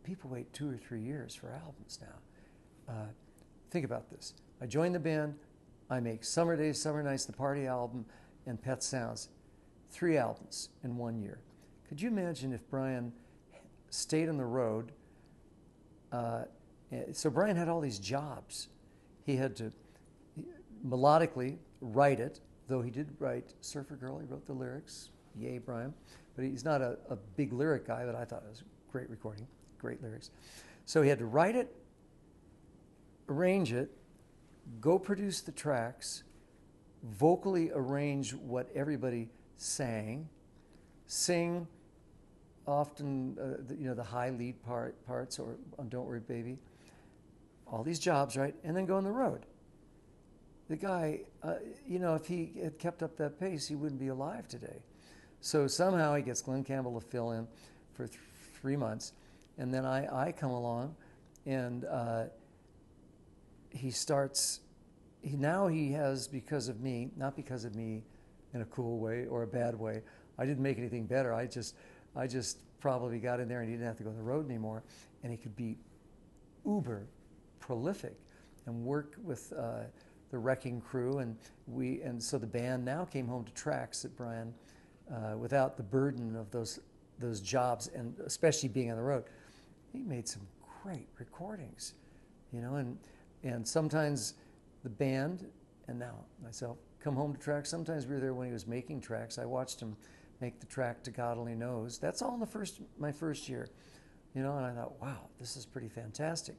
people wait 2 or 3 years for albums now. Think about this. I join the band, I make Summer Days, Summer Nights, the Party album, and Pet Sounds. 3 albums in 1 year. Could you imagine if Brian stayed on the road? So Brian had all these jobs. He had to melodically write it, though he did write Surfer Girl. He wrote the lyrics. Yay, Brian. But he's not a big lyric guy, but I thought it was a great recording, great lyrics. So he had to write it, arrange it, go produce the tracks, vocally arrange what everybody sang, sing often the high lead parts or on Don't Worry Baby, all these jobs, right? And then go on the road. The guy, if he had kept up that pace, he wouldn't be alive today. So somehow he gets Glenn Campbell to fill in for 3 months, and then I come along, and he starts. Now he has, because of me, not because of me in a cool way or a bad way. I didn't make anything better. I just probably got in there and he didn't have to go on the road anymore, and he could be uber prolific and work with the Wrecking Crew, and so the band now came home to tracks that Brian, without the burden of those jobs, and especially being on the road, he made some great recordings, and sometimes the band and now myself come home to tracks. Sometimes we were there when he was making tracks. I watched him make the track to God Only Knows. That's all in my first year, and I thought, wow, this is pretty fantastic.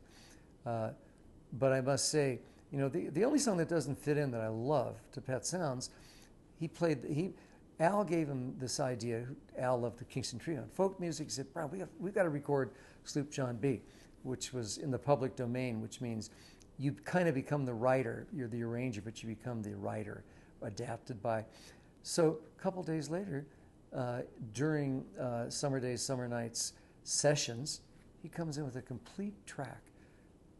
But I must say, the only song that doesn't fit in that I love to Pet Sounds, Al gave him this idea. Al loved the Kingston Trio and folk music. He said, Brian, we've got to record Sloop John B., which was in the public domain, which means you kind of become the writer. You're the arranger, but you become the writer, adapted by. So a couple days later, during Summer Days, Summer Nights sessions, he comes in with a complete track.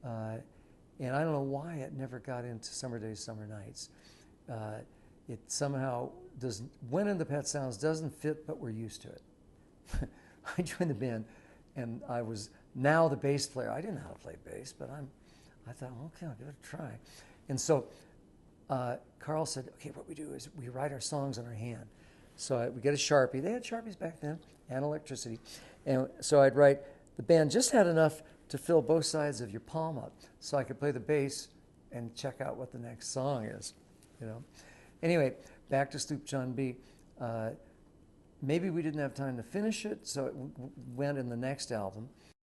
And I don't know why it never got into Summer Days, Summer Nights. It somehow went in the Pet Sounds, doesn't fit, but we're used to it. I joined the band, and I was now the bass player. I didn't know how to play bass, but I thought, okay, I'll give it a try. And so Carl said, okay, what we do is we write our songs on our hand. So we get a Sharpie. They had Sharpies back then, and electricity. And so I'd write, the band just had enough to fill both sides of your palm up, so I could play the bass and check out what the next song is, Anyway, back to Sloop John B. Maybe we didn't have time to finish it, so it went in the next album.